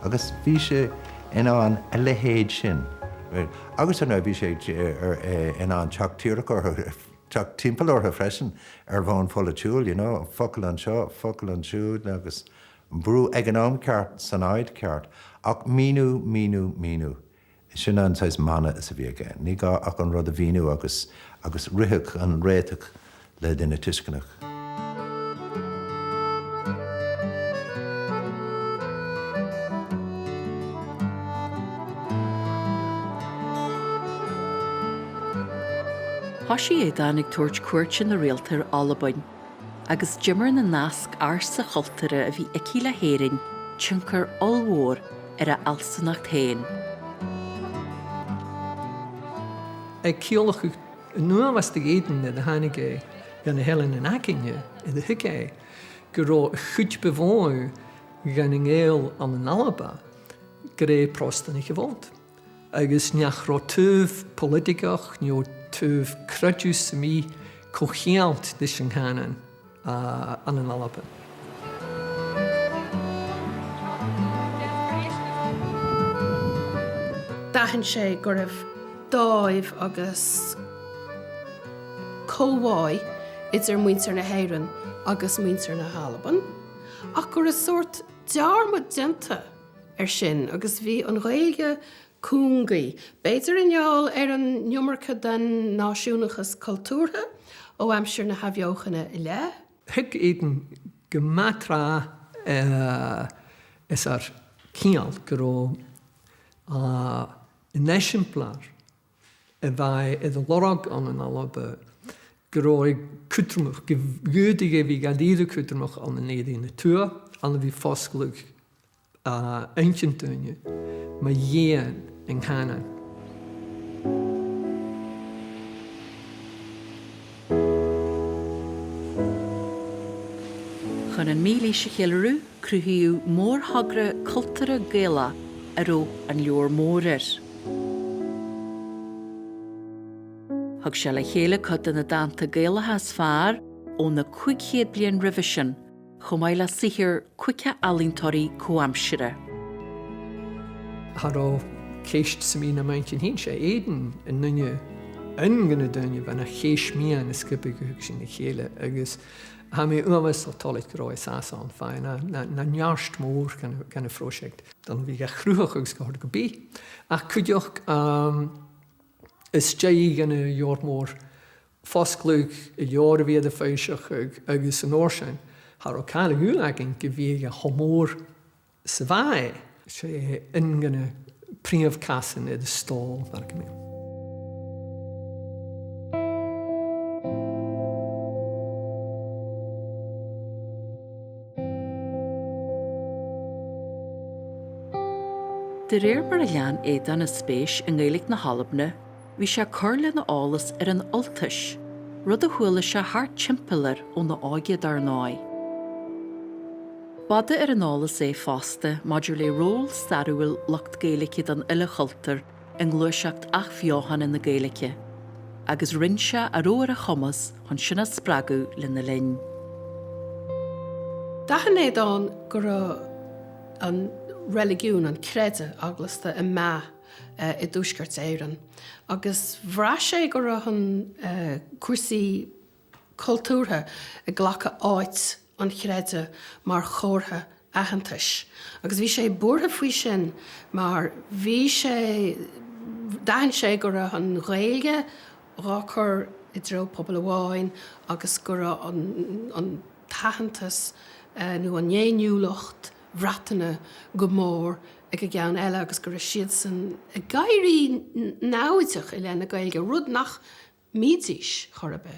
Agus bhí sé in an a lehéad sin. Agus an bhí sé in an teach tíreach or teach timpeall ortha freisin ar bhán fola túúil, focail an seo, focail an siúd agus brú eganóm ceart san áid ceart, ach míú. Sin an sais mana is a bhí agéin. Ní gá ach an rud a bhíú agus rithach an réiteach le duine tuiscinach. Thosaí éidan ag tuairt cuairt na réaltar Albain, agus Jimmer na nasc arsa chultara a bhí ici le héireann tinkar allmhór ar a alsanacht héin. Ag ceolach nuamhasta éidean na tháinig gan na helan in acinne i d thuigé go rá chuid bhháú gan an ggéal an an alba go ré prostan i bhót. Agus neach rá tuamh politicach nó tuamh cruidú sa mí cochéalt dis an chánan an an alba. dahan sé gur raibh dáibh agus cóháid idir muintear na héireann agus muintear na Halaban, ach gur is sort dearma dinta sin, agus bhí an Gaeilge cúngaí, beidir ineall an nniumarcha den náisiúnachas cultúrtha ó amsir na habheochanna I le. Hic éan go matra is ar cíal go in exemplar a bheith iad lorag an alba go cútramach go bhúdige bhí gadíad cútramach an na éadaí na tua an bhí fosclúg ancintúine ma dhéan in Ghana. Chun an mílí se chéileú cruthíú mór hagra cultúra Gaela aró an leor mórir. Thug se le chéile cud in na dananta Gaelatha fearr ó na 500 bliain revision chumáile sihir cuice alíntóirí comhaimsire. Haró céist sa mí na maintinn hín sé éan in nunne angana duine bheith na chéis mían na scipa go sin na chéile agus ha mé umas ó tolit go roi sásán fein na nearst mór gan a fróisicht. Dan bhí ga chrúach agus go go bí. Ach cuideoch is déí gan a jóormór fosclúg I jóor bhí a féiseach agus an orsin. Har ó cála gúlagin go bhí a homór sa bhaid sé ingana príomh casan iad stál mar go mé. De réir mar a lean éad an a spéis in Gaelic na Halabne, bhí sé curla na álas an Ultais, rud a chuala sé thart timppealar ó na ágiad ar náid. Bada an álas fásta maidir le ról starúil locht Gaelicid an ile chultar in gluaiseacht ach bheohan in na Gaelice, agus rinse a róir a chomas chun sinna spragu le na linn. Dahan Aodán gur an religiún an creide aglasta I má I dúsgart éireann. Agus bhrá sé gur an cuasaí cultúrtha I ghlacha áit an chreide mar chórtha ahantais. Agus bhí sé buairtha faoi sin mar bhí sé dahan sé gur an Gaeilge ráchar I dro pobl amháin agus gur an tahantas nó an éonúlacht bhreatanna go mór ag a gceann eile agus gur siad san a gairí náiteach I le na Gaeilge rud nach mídís chorbe.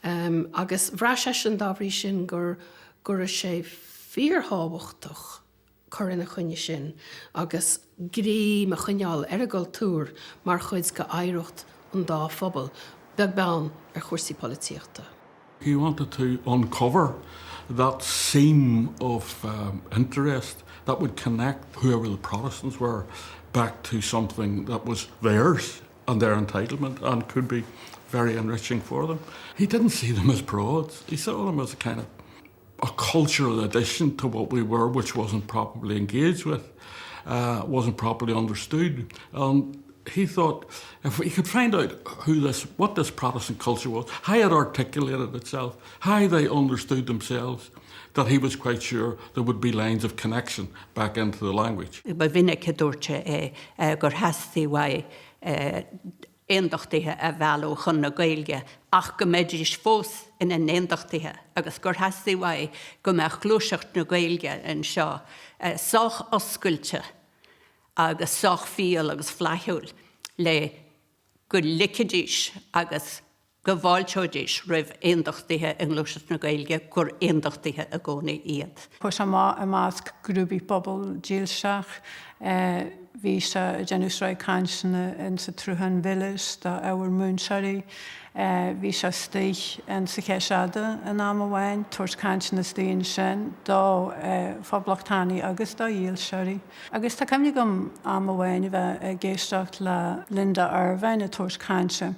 Agus bhrá sé an dábhrí sin gur sé fíorthábhachtach chur ina chuine sin agus grí a chuineáil ar a gultúr mar chuid go éireacht an dá phobal beag bean ar chuirsaí polítíochta. He wanted to uncover that seam of interest that would connect whoever the Protestants were back to something that was theirs and their entitlement and could be very enriching for them. He didn't see them as broads. He saw them as a kind of a cultural addition to what we were, which wasn't properly engaged with, wasn't properly understood. He thought if he could find out what this Protestant culture was, how it articulated itself, how they understood themselves, that he was quite sure there would be lines of connection back into the language. Ba vinnig dúirte gur heasí wa éondachtaithe a bhealú chun na Gaeilge ach go méidir is fós in an éondachtaithe agus gur heasí wa go meach glúiseacht na Gaeilge in seo sách oscailte agus sách fial agus flaithúil le go licadís agus go bháilteodís roimh éondachtaithe in glúiseacht na Gaeilge gur éondachtaithe a gcónaí iad. Pwys am asg grúbi bobl díalseach bhí se genúsráid cansna in sa trúhan villas da our múnsari bhí se stich in sa cheisiada in amhain tuairs cansna stíon sin dá fablachtani agus dá díalsari. Agus tá cemnig gom amhain bheith géisteach le Linda Irvine a tuairs cansa.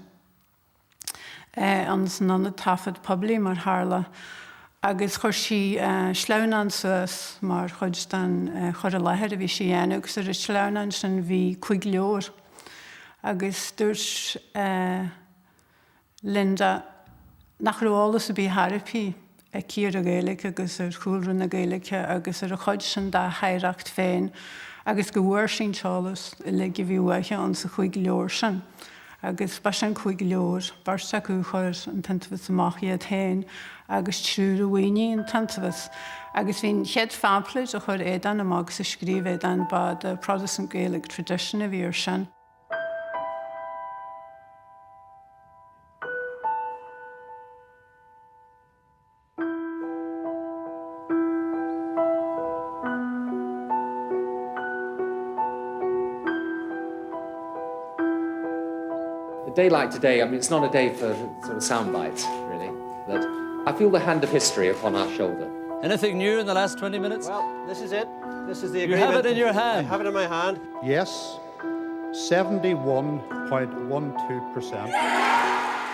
Ans nonna tafad pobli mar harla. Agus chuir sí sleánan suas mar chuid den chur a lehead a bhí sí dhéanú, gus ar sleánan sin bhí chuig leor agus dúirt Linda nach raolalas a bí therapy cír a Gaelic agus chúlran na Gaelic agus a chuid sin dá haireacht féin agus go bhfuair sin teolalas le go bhíhuaiche an sa chuig leor sin. Agus ba sin chuig leor, barsta go chuir an tantas amach iad hain agus trúr a bhaoine an tantas. Agus bhín chead faplaid a chuir Aodán amach sa scríb Aodán ba the Protestant Gaelic tradition a bhíor sin. A day like today, I mean, it's not a day for sort of sound bites, really. But I feel the hand of history upon our shoulder. Anything new in the last 20 minutes? Well, this is it. This is the You agreement. have it in your hand. I have it in my hand. Yes, 71.12%.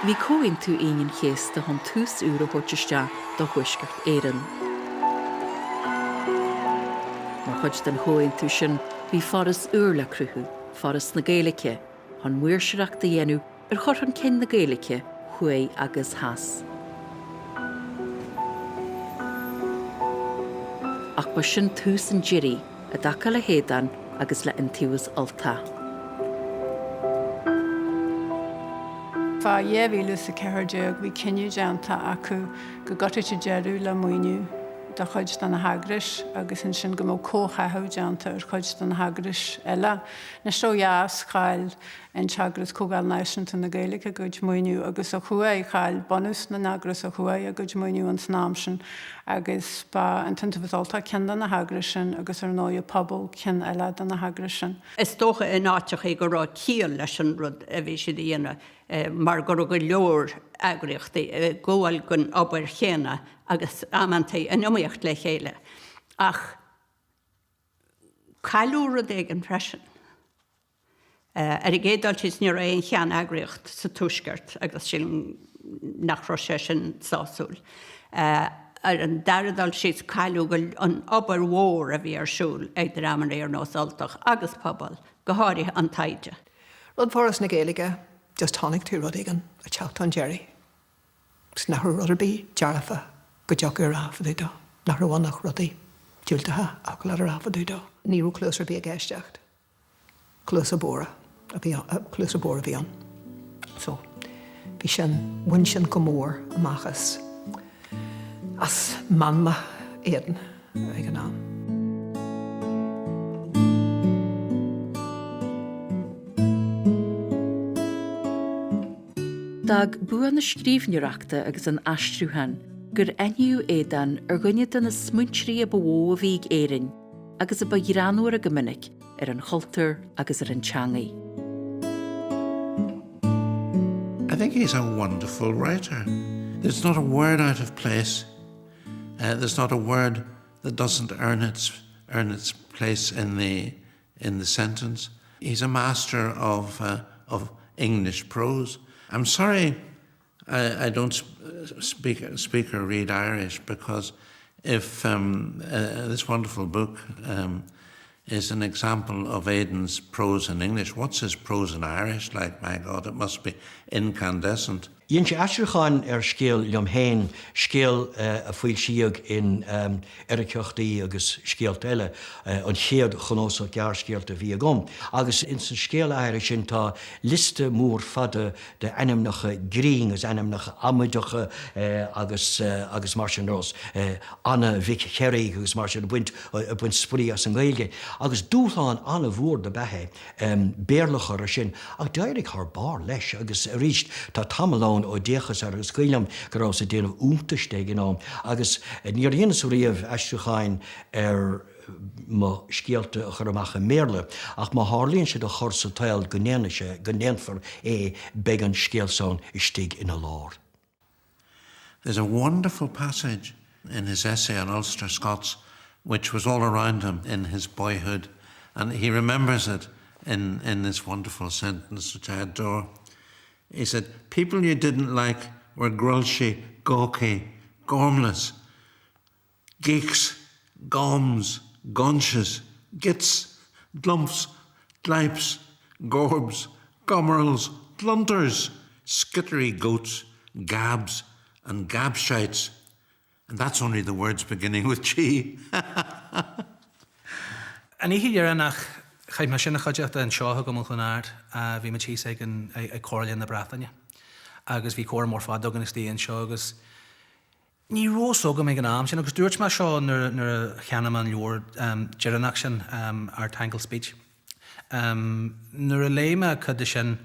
Bhí cóin tú aon chéasta chun tús úr a thuirteiste do thuisceart éireann. Mar chuid den chóin tú sin bhí faras úr le cruthú, faras na Gaelice, chun muirseach de dhéanú ar chur an cin na Gaelice, chué agus has. Ach ba sin tús an jirí a daca le Aodán agus le intíos Ultach. Fa dhéhhílas a ceirdeag bhí cinniú deanta acu go gataite dearú le muoinú de chuid den na hagris agus in sin go mó cóchathe deanta ar chuid den na hagris eile. Na sóheas chail an teagras cógáil náisianta na Gaelic a gcuid muoinú agus a chuaigh chail bonus na nagras a chuaigh a gcuid muoinú an snámsin agus ba an tantamh Ultach cin den na hagris sin agus ar nóid pobl cin eile den na hagris sin. Is tócha in áteach é go rá cíal leis an rud a bhí si dhéana mar go leor agriochtaí ggóil gon obair chéna agus amantaí an imeocht le chéile. Ach, cailú rud ag an freisin. Ar I ggéadal is níor éon chean agriocht sa túisceart agus sin nach rá sé sin sásúil. Ar an daradal síos cailú go an obair mhór a bhí arsúil ag de raman ar nós Ultach agus pobl go háirithe an taide. Rud foras na Gaelige, just tháinig tú rud igen a teacht an Jerry. Nach rud ar bí dearafa go deach ar ráfadú dó. Nach bhánach rudaí diúltathe ach le ráfadú dó. Níú clúsar bí a gaiisteacht. Clús a bóra a bhí an. So, bhí sin bhain sin go mór amachas as manma éan ag an am. Dag bua na scríbneoireachta agus an astrúhan gur aniu Aodán ar gcuine den na smuintrí a bhó a bhíg éireann agus a ba ghiranúir a gomininic ar an chultúr agus ar an teangaí. I think he's a wonderful writer. There's not a word out of place. There's not a word that doesn't earn its place in the sentence. He's a master of English prose. I'm sorry I don't speak or read Irish, because if this wonderful book is an example of Aodán's prose in English, what's his prose in Irish like? My God, it must be incandescent. Dhéann sé aistreáin ar scéal liomhéin, scéal a bhfuil siag in ceachtaí agus scéalt eile an chéad chunós a gear scéalta bhí agam. Agus in sa scéal aire sin tá liste mór fada de animnacha grín, agus animnacha amidecha agus mar sin rás. Anna Vic Cherry agus mar sin buint sprí as an Gaeilge. Agus dúláin anna bhór de bethe béarlacha ar sin, ach deireadh th bar leis agus ríist tá tamalán ó déchas ar agus cuilam go rá sa déanamh úntaiste gnám. Agus níor dhéana sa riamh eisteáin ar má scéalta a chur amach méle, ach má hálíonn siad a chur sa tail go néanfar beag an scéalsán istigh ina lár. There's a wonderful passage in his essay on Ulster Scots, which was all around him in his boyhood, and he remembers it in this wonderful sentence which I adore. He said, people you didn't like were grulshy, gawky, gormless, geeks, goms, gunches, gits, glumps, glipes, gorbs, gomerals, blunters, skittery goats, gabs and gabshites. And that's only the words beginning with G. An ihe dhear nach chaid mar sinna chuideachta an seotha go mchúnair a bhí me tíos ag an cóirlíon na Bretagne. Agus bhí cóir mór fad dogan istí an seo agus ní rós go mé an am sin agus dúirt mar seo nar cheanam an leor dearannach sin ar tangle speech. Nar a léime chud sin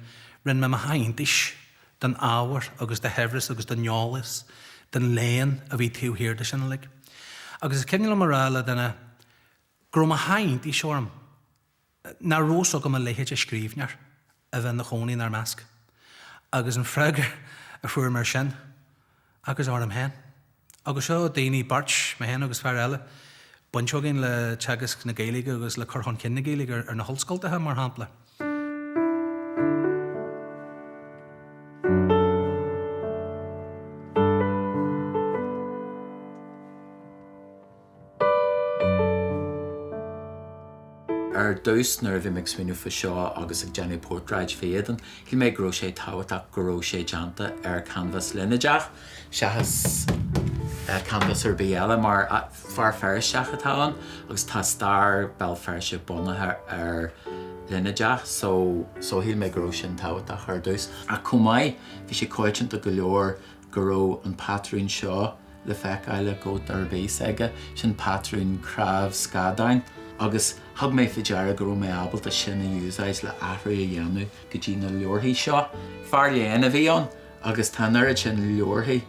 rinn me haintis den áhar agus de hefris agus den neolalas den léan a bhí tíú hir de sin lig. Agus is cinil marrála denna gro ma haint I seorm. Na rós go ma leiheid a scríbnear a bheith na chónaí nar measc. Agus an freigar a fuair mar sin agus orm hen. Agus seo daoine bart me hen agus fear eile buinteo gin le teagas na Gaelic agus le chorchon cin na Gaelic ar na holscoiltathe mar hampla. Ar dús nuair bhí meid swinú fa seo agus ag déanú portrays féadan, hí méid gro sé táhaach go ró sé deanta ar canvas linneteach. Seachas canvas ar béala mar far Feirsteach atáin, agus tá star Pobal Feirste bunathe ar linneteach, so hí méid gro sin táhaach ar dús. A cumáid bhí sé coitianta go leor go ró an patrún seo le feic eile gót ar bés aige, sin patrún crav scadain. Agus thug mé fideara go raibh mé ábalta sin a úsáis le athraí a dhéanú go dtí na leorthaí seo. Fear léana a bhí ann, agus tá nuair sin leorthaí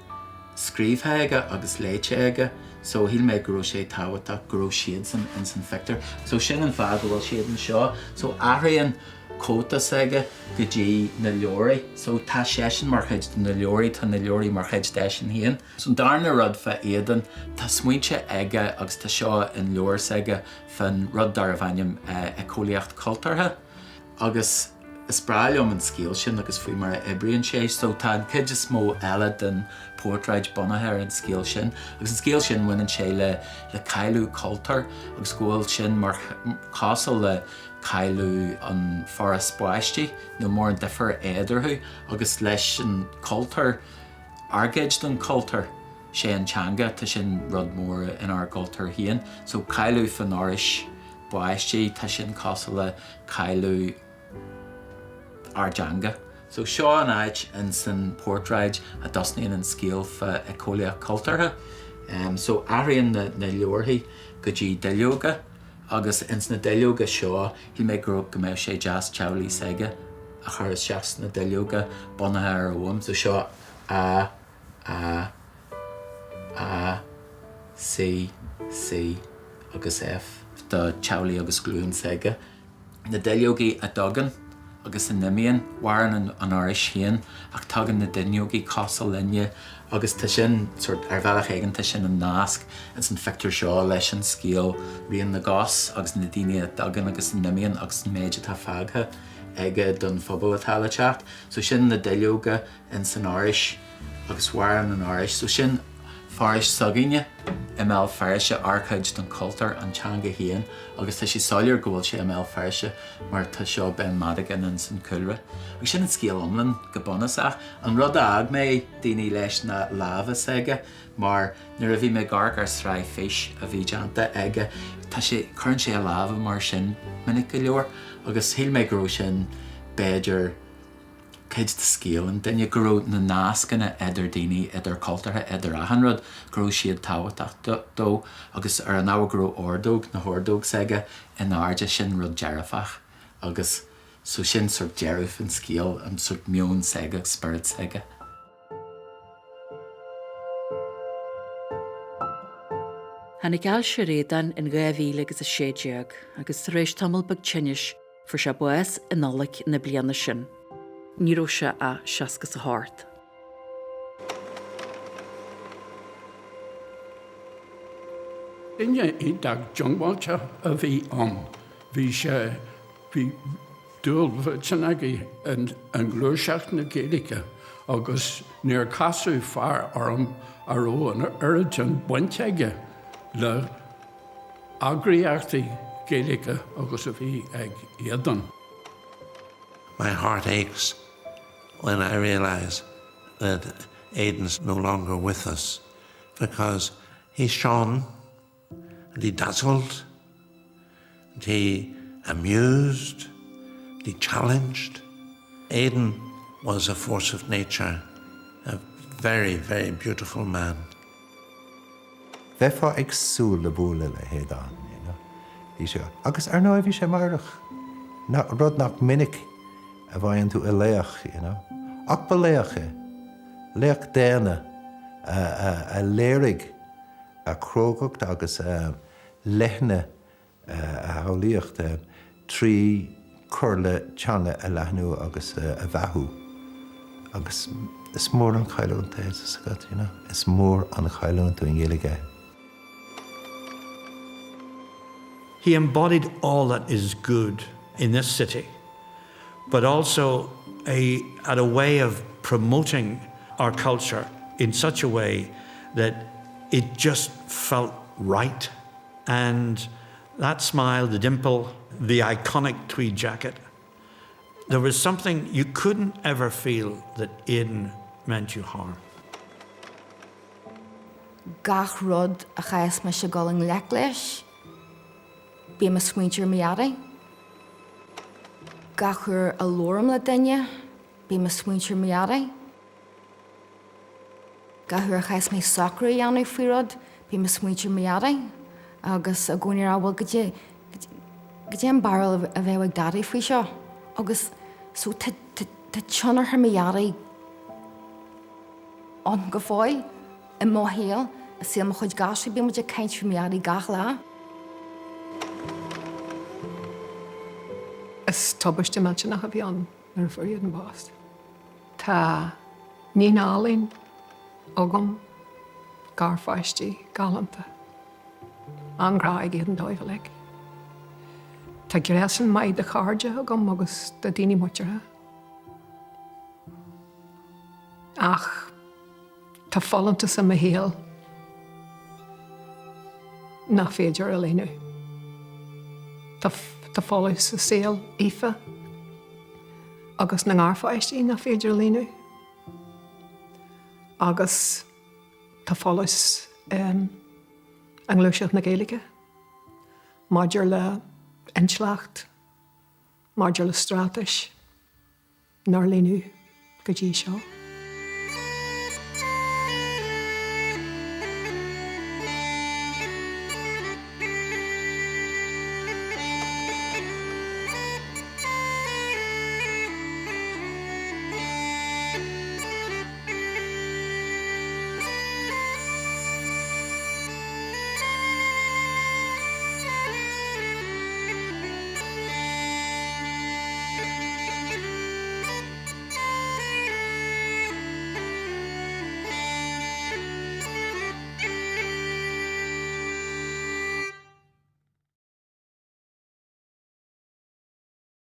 scríbthe aige agus léite aige, so hí méid go raibh sé táhaach go raibh siad in san fictar. So sin an bhfad go bhfuil siad an seo, so athraíonn cótas aige go dtí na leoraí, so tá sé sin mar chuid na leoraí tá na leoraí mar chuid de sin híon. So darna rud fa éadan tá smuointe aige agus tá seo in leor aige fan rud dar a bhainneam ecólaíocht cultartha. Agus is brailm an scéal sin agus faoi mar ibrion sé, so tá cid is mó eile den portrays bunathe ar an scéal sin. Agus an scéal sin bhaineann sé le cailú cultar, agus gúil sin mar cásil le cailú an foras spáistí, nó mór an difer éidirthú, agus leis an cultar, argaid den cultar, sé an teanga tá sin rud mór in ar cultar híon. So cailú fan áris báistí tá sin cásil le cailú arjanga. So seo an áid in san portrays a dosnaíonn an scéal fa ecólaíocht cultartha. So athraíonn na leorthaí go dtí deilioga, agus ins na deilioga seo hí méid go mbeidh sé jazz teamhlaí aige a chur seachas na deilioga bunathe ar uam. So seo A, C, agus F de teamhlaí agus glúin aige. Na deiliogaí a dogan agus in nimíon waran an áris híon ach tugan na duineogaí cosal linne agus tá sin ar bhealach éigean tá sin an nasc in san fictar seo leis an scéal Rian na gCos agus na daoine a dogan agus in nimíon agus méide tá fágtha aige don phobal atá le teacht. So sin na deilioga in san áris agus waran an áris. So sin Fáris sagaine i Pobal Feirste arcaid don cultar an teanga híon, agus tá sí soilir go bhfuil sé i Pobal Feirste mar tá seo ben madigan in san culra. Agus sin an scéal omlan go bunasach, an rud ag mé daoine leis na lábhas aige, mar nuair a bhí mé garc ar sráid fís a bhí deanta aige, tá sé chuann sé a lábha mar sin minic go leor, agus híl mé go raibh sin beidir céid de scéal an duine go raibh na nascanna idir daoine idir cultartha idir ahanrod go raibh siad táhaach dó agus ar an ábhar go raibh ordóg na hordóg aige in áirde sin rud dearafach agus so sin sort dearúh an scéal an sort mion aige spirit aige. Hanna gáil sé rédan in 2000 agus a séideag agus tar éis tamil bag tinnis for se buas in nolach na bliana sin. Ní raibh se a seascas a háirt. Inne iondag jongmáilte a bhí an. Bhí sé bhí dúilmhid san aige an glúiseach na Gaeilice agus níor casú fear orm aró an uird an buinte aige le agraíochtaí Gaeilice agus a bhí ag éadan. My heart aches when I realise that Aidan's no longer with us, because he shone, and he dazzled, and he amused, and he challenged. Aidan was a force of nature, a very, very beautiful man. Bheitfá ag súil le búla le héadán, hí seo. Agus ar nó bhí sé marach, rud nach minic a bhain tú a léach, ach ba léacha, léach déana, a léirigh, a crógacht agus lethne a haolíocht, trí curle teanna a leathnú agus a bheithú. Agus is mór an chailúnta is agad, is mór an chailúnta in Gaeilge. He embodied all that is good in this city, but also had a way of promoting our culture in such a way that it just felt right. And that smile, the dimple, the iconic tweed jacket, there was something you couldn't ever feel that Aidan meant you harm. Gach rud a chais me se going leis, bí me smuintir miari. Gachur a lorm le daine, bí me smuintir miari. Gachur a chais me sacra ianu firod, bí me smuintir miari. Agus a gúnir a bhfuil go an barrel a bheith ag daddy fao seo. Agus so tá tionar her miari an go fáil I má héal a sé mo chuid gasí bí muid a caint fi miari gach lá. Is tubaiste man sin nach a bhíon ar bhfuir an bást. Tá ní nálín agam gar feistí galanta. Angra ag an dóibh. Tá gréasan maid de cháde agam agus de daoine muitirthe. Ach, tá fallanta sa ma héal nach féidir a lénú. Tá fallú sa séal ife agus na ngáfáistí nach féidir a lénú. Agus tá fallú an glúiseach na Gaeilge. Maidir le Inslacht, maidir le strategists, nar lénú go dtí seo.